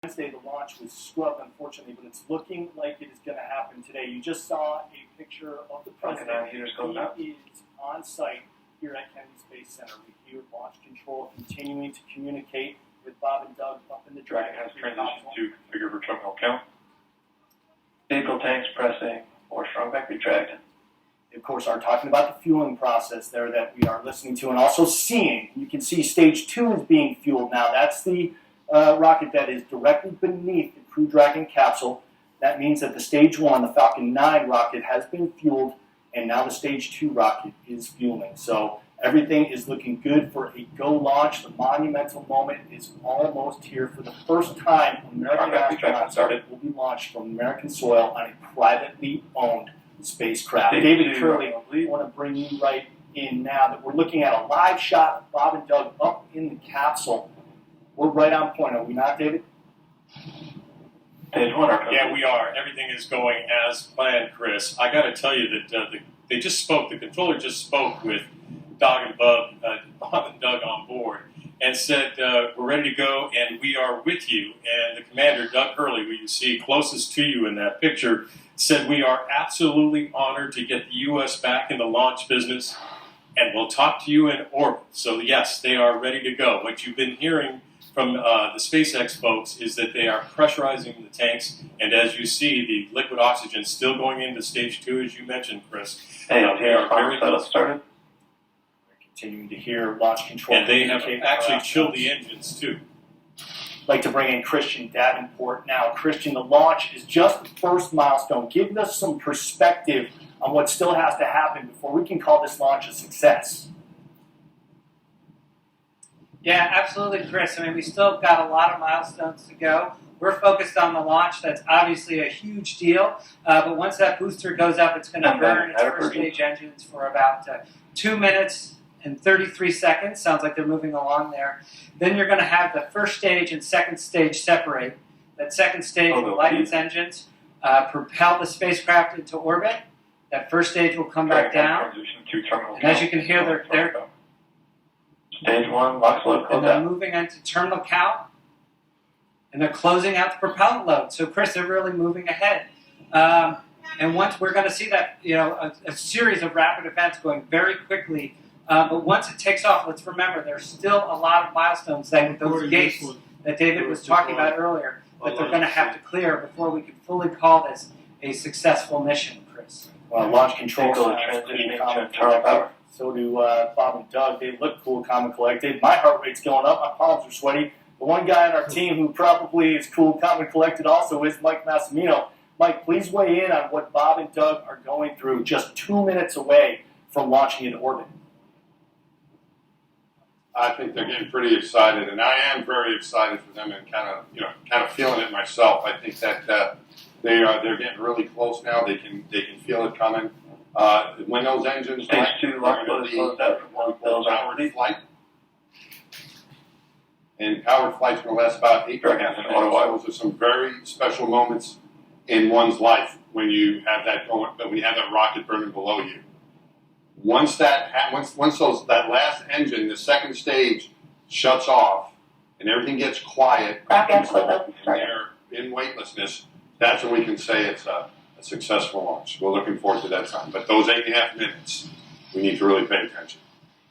Wednesday, the launch was scrubbed, unfortunately, but it's looking like it is going to happen today. You just saw a picture of the president. He is on site here at Kennedy Space Center. We hear launch control continuing to communicate with Bob and Doug up in the Dragon. Has transitioned to configure for terminal count. Vehicle tanks pressing or strong back retracting. Of course, are talking about the fueling process there that we are listening to and also seeing. You can see stage 2 is being fueled now. That's the rocket that is directly beneath the Crew Dragon capsule. That means that the stage 1, the Falcon 9 rocket, has been fueled, and now the stage 2 rocket is fueling. So everything is looking good for a go launch. The monumental moment is almost here. For the first time, American astronauts will be launched from American soil on a privately owned spacecraft. David Curley, I want to bring you right in now that we're looking at a live shot of Bob and Doug up in the capsule. We're right on point, are we not, David? Stage 1. Yeah, we are. Everything is going as planned, Chris. I got to tell you that they just spoke. The controller just spoke with Bob and Doug on board and said, we're ready to go and we are with you. And the commander, Doug Hurley, who you see closest to you in that picture, said we are absolutely honored to get the U.S. back in the launch business and we'll talk to you in orbit. So yes, they are ready to go. What you've been hearing from the SpaceX folks is that they are pressurizing the tanks, and as you see, the liquid oxygen still going into stage 2, as you mentioned, Chris. They are very close. Started. Continuing to hear launch control. And they have actually chilled the engines, too. I'd like to bring in Christian Davenport now. Christian, the launch is just the first milestone. Give us some perspective on what still has to happen before we can call this launch a success. Yeah, absolutely, Chris. I mean, we still got a lot of milestones to go. We're focused on the launch. That's obviously a huge deal. But once that booster goes up, it's going to burn its first stage engines for about 2 minutes and 33 seconds. Sounds like they're moving along there. Then you're going to have the first stage and second stage separate. That second stage will light its engines, propel the spacecraft into orbit. That first stage will come back down. And as you can hear, they're Stage 1, LOX load, and they're moving into terminal count, and they're closing out the propellant load. So, Chris, they're really moving ahead. And once we're going to see that, a series of rapid events going very quickly. But once it takes off, let's remember there's still a lot of milestones that those gates that David was talking about earlier that they're going to have to clear before we can fully call this a successful mission, Chris. Well, launch control So do Bob and Doug. They look cool, calm, and collected. My heart rate's going up. My palms are sweaty. The one guy on our team who probably is cool, calm, and collected also is Mike Massimino. Mike, please weigh in on what Bob and Doug are going through just 2 minutes away from launching into orbit. I think they're getting pretty excited, and I am very excited for them, and kind of feeling it myself. I think that they're getting really close now. They can feel it coming. When those engines Stage 2, LOX load, closed out from 1 powered flight, and powered flight's going to last about 8 seconds. Those are some very special moments in one's life when you have that rocket burning below you. Once that last engine, the second stage, shuts off and everything gets quiet, and they're in weightlessness, that's when we can say it's a successful launch. We're looking forward to that time. But those 8.5 minutes, we need to really pay attention.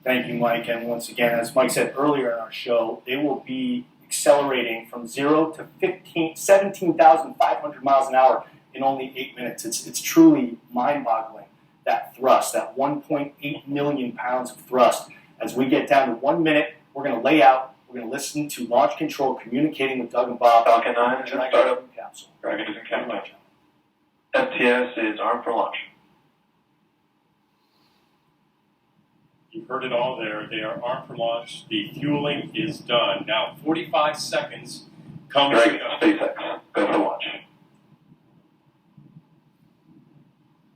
Thank you, Mike. And once again, as Mike said earlier in our show, they will be accelerating from 0 to 17,500 miles an hour in only 8 minutes. It's truly mind-boggling, that thrust, that 1.8 million pounds of thrust. As we get down to 1 minute, we're going to lay out, we're going to listen to launch control communicating with Doug and Bob. Falcon 9 should start up. Capsule. Dragon is in countdown. FTS is armed for launch. You've heard it all there. They are armed for launch. The fueling is done. Now 45 seconds comes Dragon, SpaceX, go for launch.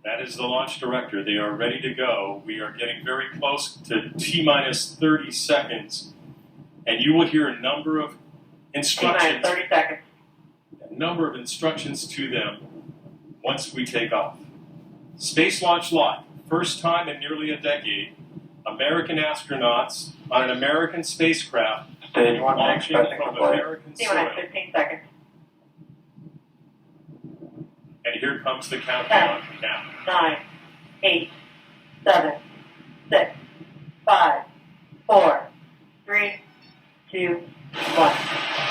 That is the launch director. They are ready to go. We are getting very close to T-minus 30 seconds. And you will hear a number of instructions. 30 seconds. A number of instructions to them once we take off. Space Launch Live. First time in nearly a decade, American astronauts on an American spacecraft Stage 1, launching from American soil. T-minus 15 seconds. here comes the countdown. Now, 9, 8, 7, 6, 5, 4, 3, 2, 1,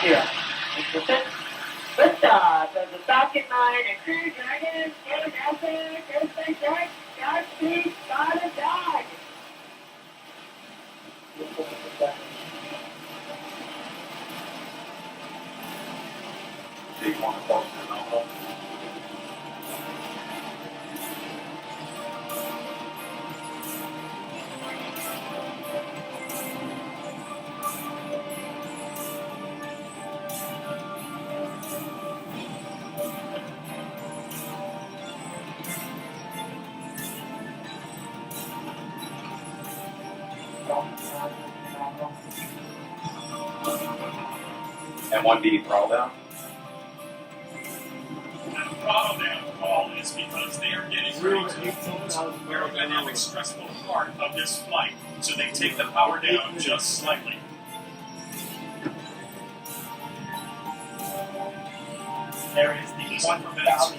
0. Liftoff of the Falcon 9 and Crew Dragon and NASA Aerospace Flight Godspeed, God and Dog. Do you want to post it on? And 1D throttle down. that throttle down call is because they are getting ready to the most aerodynamic stressful part of this flight, so they take the power down just slightly. There is the 1,000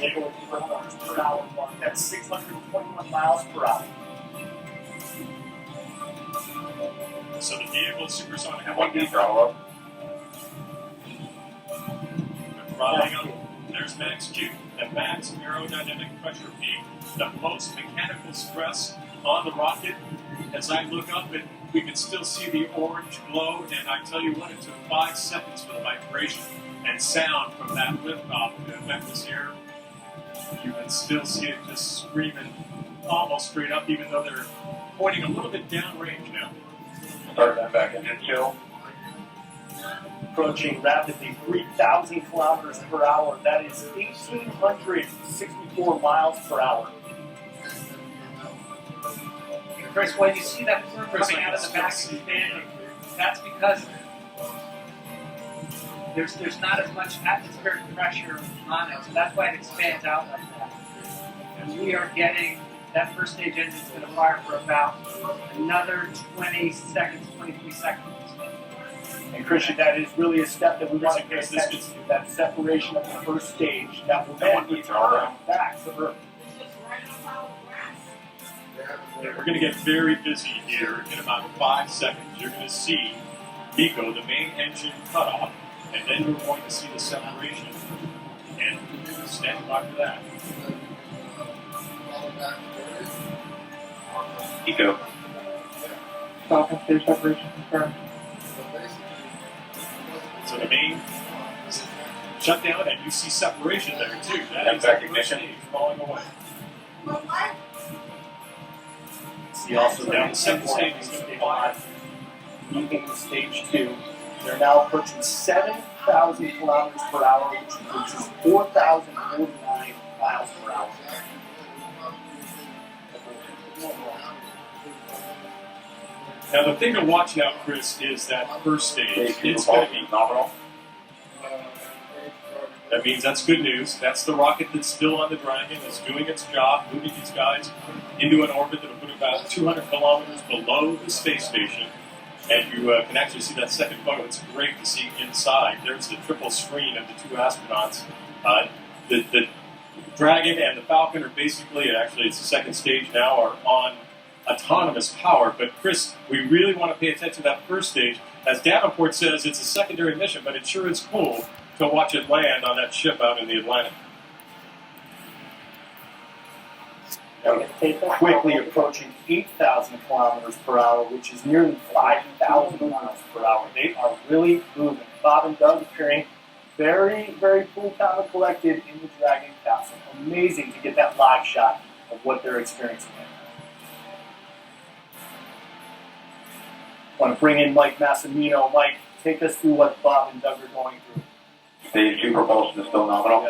kilometers per hour mark. That's 621 miles per hour. So the vehicle is supersonic. And 1D throttle up. Throttling up. There's max Q, and max aerodynamic pressure being the most mechanical stress on the rocket. As I look up, and we can still see the orange glow, and I tell you what, it took 5 seconds for the vibration and sound from that liftoff to affect us here. You can still see it just screaming almost straight up, even though they're pointing a little bit downrange now. Start that back engine chill. Approaching rapidly 3,000 kilometers per hour. That is 1,864 miles per hour. Chris, when you see that plume coming out of the back expanding, that's because there's not as much atmospheric pressure on it, so that's why it expands out like that. And we are getting that first stage engine's going to fire for about another 20 seconds, 23 seconds. And Christian, that is really a step that we want to pay This attention is- to, that separation of the first stage that will That then one be keeps all turned down. back to Earth. We're going to get very busy here in about 5 seconds. You're going to see MECO, the main engine, cut off, and then you're going to see the separation. And stand by for that. Eco. Falcon stage separation confirmed. So the main shut down, and you see separation there too. That And is back the first ignition. stage falling away. See also Now down the second stage is going to fire. leaving stage 2. They're now approaching 7,000 kilometers per hour, which is 4,049 miles per hour. Now the thing to watch now, Chris, is that first stage. It's going to be nominal. That means that's good news. That's the rocket that's still on the Dragon, is doing its job, moving these guys into an orbit that will put about 200 kilometers below the space station. And you can actually see that second photo. It's great to see inside. There's the triple screen of the two astronauts. The Dragon and the Falcon are basically, actually it's the second stage now, are on autonomous power. But Chris, we really want to pay attention to that first stage. As Davenport says, it's a secondary mission, but it sure is cool to watch it land on that ship out in the Atlantic. Quickly approaching 8,000 kilometers per hour, which is nearly 5,000 miles per hour. They are really moving. Bob and Doug appearing very, very cool, calm, and collected in the Dragon capsule. Amazing to get that live shot of what they're experiencing right now. Want to bring in Mike Massimino. Mike, take us through what Bob and Doug are going through. Stage 2 propulsion is still nominal.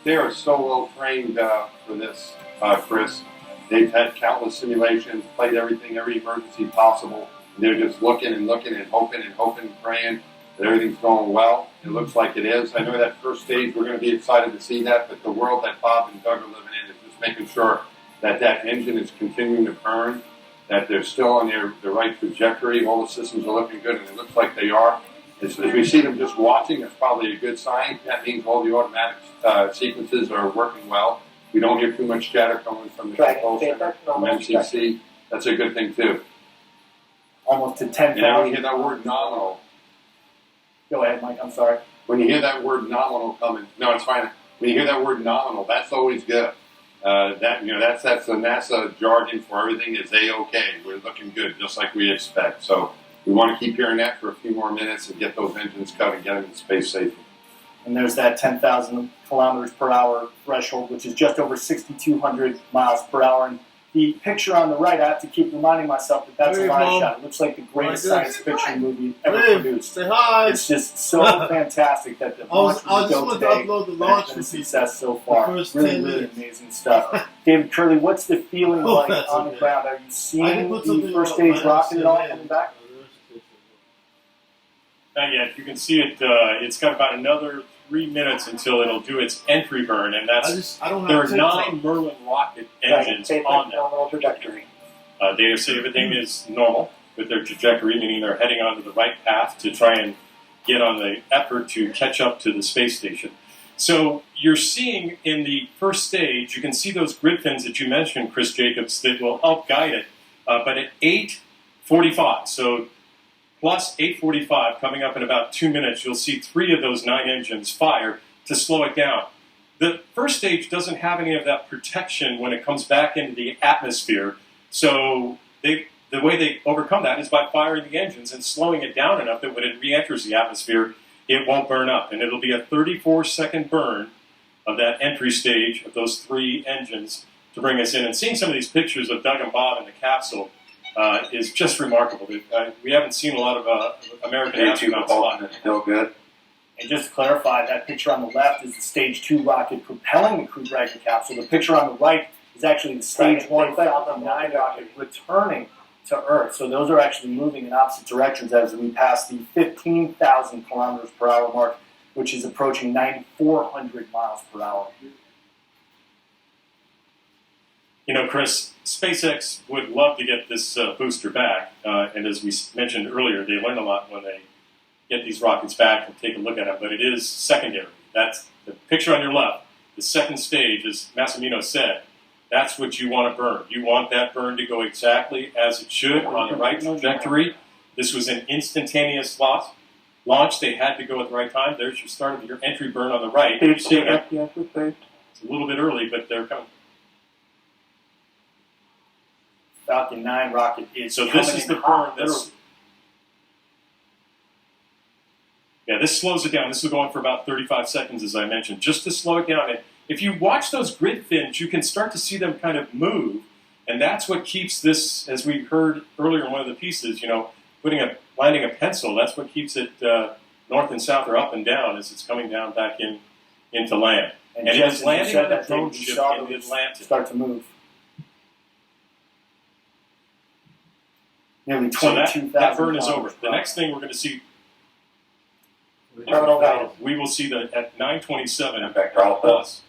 They are so well trained for this, Chris. They've had countless simulations, played everything, every emergency possible. They're just looking and looking and hoping and praying that everything's going well. It looks like it is. I know that first stage, we're going to be excited to see that, but the world that Bob and Doug are living in is just making sure that that engine is continuing to burn, that they're still on the right trajectory. All the systems are looking good, and it looks like they are. As we see them just watching, that's probably a good sign. That means all the automatic sequences are working well. We don't hear too much chatter coming from the control center, from MCC. That's a good thing too. Almost to And when 10,000. you hear that word nominal, Go ahead, Mike. I'm sorry. when you hear that word nominal coming, no, it's fine. When you hear that word nominal, that's always good. That's the NASA jargon for everything is A-OK. We're looking good, just like we expect. So we want to keep hearing that for a few more minutes and get those engines cut and get them in space safely. And there's that 10,000 kilometers per hour threshold, which is just over 6,200 miles per hour. And the picture on the right, I have to keep reminding myself that that's a live shot. It looks like the greatest science fiction movie ever produced. Say hi. It's just so fantastic that the launch I just go want to today upload the launch has been a for people. success so far. The first Really, 10 really minutes. amazing stuff. David Curley, what's the feeling Oh, like that's on the okay. ground? Are you I seeing can put the something first on stage my rocket at all CNN. coming back? Not yet. You can see it. It's got about another 3 minutes until it'll do its entry burn, and I don't there have are TikTok. 9 Merlin rocket engines on there. Nominal trajectory. They say everything is normal with their trajectory, meaning they're heading onto the right path to try and get on the effort to catch up to the space station. So you're seeing in the first stage, you can see those grid fins that you mentioned, Chris Jacobs, that will help guide it. But at 8:45, so plus 8:45, coming up in about 2 minutes, you'll see 3 of those 9 engines fire to slow it down. The first stage doesn't have any of that protection when it comes back into the atmosphere. So the way they overcome that is by firing the engines and slowing it down enough that when it re-enters the atmosphere, it won't burn up. And it'll be a 34-second burn of that entry stage of those 3 engines to bring us in. And seeing some of these pictures of Doug and Bob in the capsule is just remarkable. We haven't seen a lot of American astronauts fly. It's still good. And just to clarify, that picture on the left is the Stage 2 rocket propelling the Crew Dragon capsule. The picture on the right is actually the Stage 1 Falcon 9 rocket returning to Earth. So those are actually moving in opposite directions as we pass the 15,000 kilometers per hour mark, which is approaching 9,400 miles per hour. You know, Chris, SpaceX would love to get this booster back. And as we mentioned earlier, they learn a lot when they get these rockets back and take a look at them. But it is secondary. That's the picture on your left. The second stage, as Massimino said, that's what you want to burn. You want that burn to go exactly as it should on the right trajectory. This was an instantaneous launch. They had to go at the right time. There's your start of your entry burn on the right. You see it. It's a little bit early, but they're coming. Falcon 9 rocket is So coming this is in the burn. hot. This slows it down. This is going for about 35 seconds, as I mentioned, just to slow it down. And if you watch those grid fins, you can start to see them kind of move, and that's what keeps this, as we heard earlier in one of the pieces, landing a pencil. That's what keeps it north and south or up and down as it's coming down back into land. And just it as was you landing said on a that, drone Dave, you ship saw in the those Atlantic. start to move. Nearly So 22,000 that burn is over. kilometers per The hour. next thing we're going to see, Terminal guidance. we will see that at 9:27 And vector alpha. plus.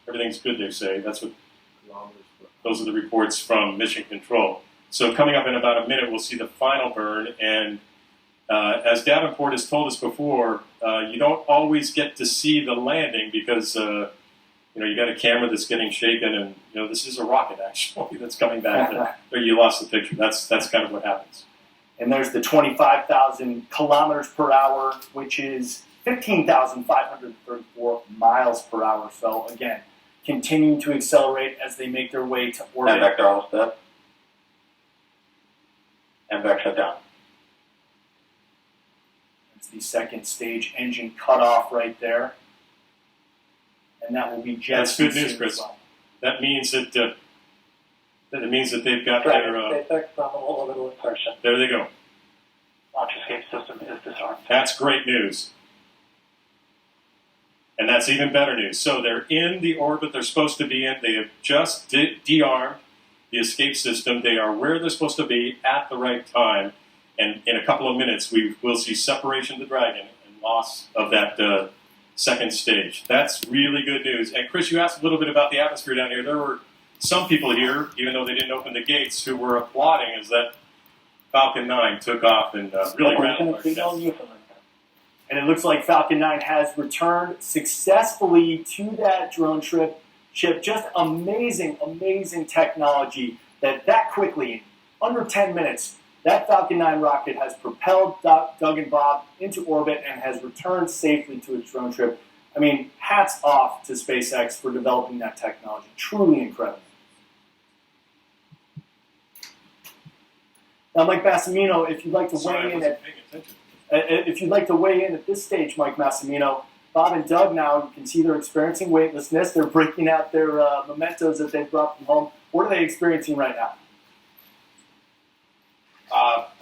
Everything's good, they say. Those are the reports from Mission Control. So coming up in about a minute, we'll see the final burn. And as Davenport has told us before, you don't always get to see the landing because you got a camera that's getting shaken, and this is a rocket actually that's coming back. Or you lost the picture. That's kind of what happens. And there's the 25,000 kilometers per hour, which is 15,534 miles per hour. So again, continuing to accelerate as they make their way to And orbit. vector alpha step. And vector shutdown. It's the second stage engine cutoff right there. And that will be That's jettisoned good news, soon Chris. as well. That means that they've got their. SpaceX nominal orbital insertion. There they go. Launch escape system is disarmed. That's great news. And that's even better news. So they're in the orbit they're supposed to be in. They have just de-armed the escape system. They are where they're supposed to be at the right time. And in a couple of minutes, we will see separation of the Dragon and loss of that second stage. That's really good news. And Chris, you asked a little bit about the atmosphere down here. There were some people here, even though they didn't open the gates, who were applauding as that Falcon 9 took off and really ran. And it looks like Falcon 9 has returned successfully to that drone ship. Just amazing, amazing technology that quickly, in under 10 minutes, that Falcon 9 rocket has propelled Doug and Bob into orbit and has returned safely to its drone trip. I mean, hats off to SpaceX for developing that technology. Truly incredible. Now, Mike Massimino, if you'd like to weigh in at this stage, Mike Massimino, Bob and Doug now, you can see they're experiencing weightlessness. They're breaking out their mementos that they've brought from home. What are they experiencing right now?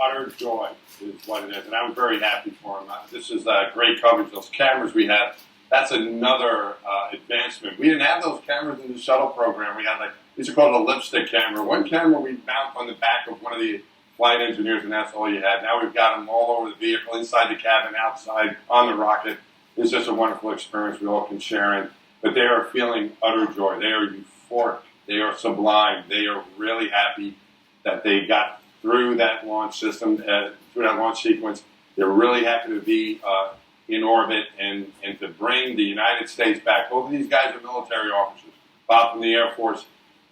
Utter joy is what it is, and I'm very happy for them. This is great coverage. Those cameras we have, that's another advancement. We didn't have those cameras in the shuttle program. We had these are called a lipstick camera. One camera we mount on the back of one of the flight engineers, and that's all you had. Now we've got them all over the vehicle, inside the cabin, outside, on the rocket. It's just a wonderful experience we all can share in. But they are feeling utter joy. They are euphoric. They are sublime. They are really happy that they got through that launch system, through that launch sequence. They're really happy to be in orbit and to bring the United States back. Both of these guys are military officers. Bob from the Air Force,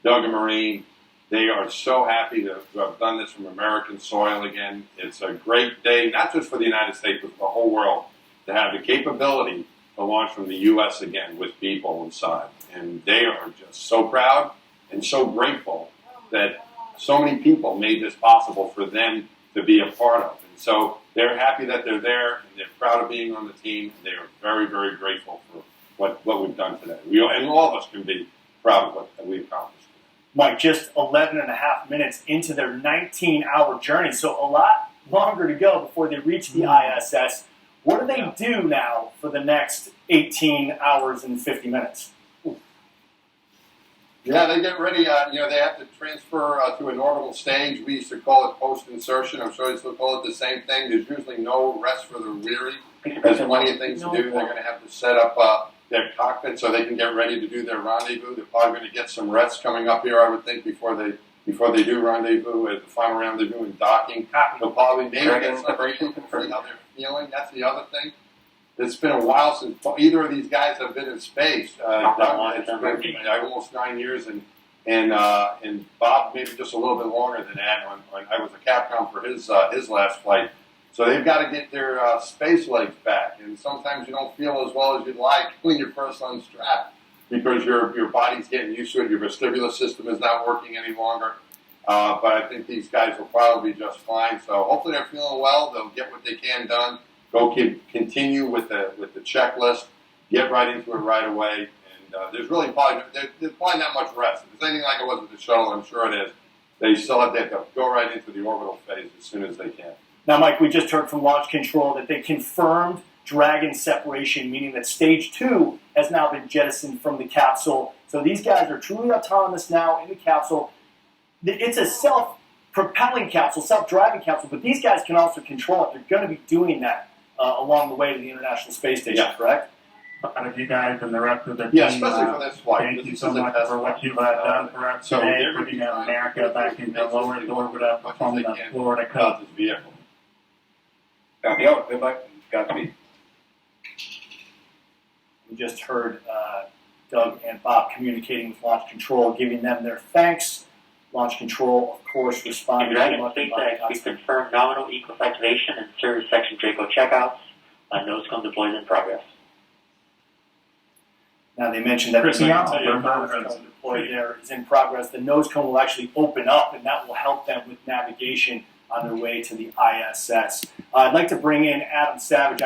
Doug a Marine. They are so happy to have done this from American soil again. It's a great day, not just for the United States, but for the whole world, to have the capability to launch from the U.S. again with people inside. And they are just so proud and so grateful that so many people made this possible for them to be a part of. And so they're happy that they're there, and they're proud of being on the team. They are very, very grateful for what we've done today. And all of us can be proud of what we've accomplished. Mike, just 11 and a half minutes into their 19-hour journey, so a lot longer to go before they reach the ISS. What do they do now for the next 18 hours and 50 minutes? Yeah, they get ready. They have to transfer to an orbital stage. We used to call it post-insertion. I'm sure they still call it the same thing. There's usually no rest for the weary. There's plenty of things to do. They're going to have to set up their cockpit so they can get ready to do their rendezvous. They're probably going to get some rest coming up here, I would think, before they do rendezvous at the final rendezvous and docking. They'll probably maybe get some break and see how they're feeling. That's the other thing. It's been a while since either of these guys have been in space. It's been almost 9 years, and Bob maybe just a little bit longer than that. I was a Capcom for his last flight, so they've got to get their space legs back. And sometimes you don't feel as well as you'd like when you're first unstrapped because your body's getting used to it. Your vestibular system is not working any longer. But I think these guys will probably be just fine. So hopefully they're feeling well. They'll get what they can done. Continue with the checklist, get right into it right away, and there's probably not much rest. If it's anything like it was with the shuttle, I'm sure it is. They still have to go right into the orbital phase as soon as they can. Now, Mike, we just heard from Launch Control that they confirmed Dragon separation, meaning that Stage 2 has now been jettisoned from the capsule. So these guys are truly autonomous now in the capsule. It's a self-propelling capsule, self-driving capsule, but these guys can also control it. They're going to be doing that along the way to the International Space Station, correct? Out of you guys and the rest of the team. Yeah, especially for this flight. Thank you so much for what you've done for us today, putting America back into low Earth orbit from the Florida coast. This vehicle. Copy out. Good luck. Godspeed. We just heard Doug and Bob communicating with Launch Control, giving them their thanks. Launch Control, of course, responded. Dragon SpaceX, we confirm nominal Eclipse activation and service section Draco checkouts. NOSCOM deployment in progress. Now they mentioned that Chris, the I can tell you NOSCOM deploy there is in progress. The NOSCOM will actually open up, and that will help them with navigation on their way to the ISS. I'd like to bring in Adam Savage.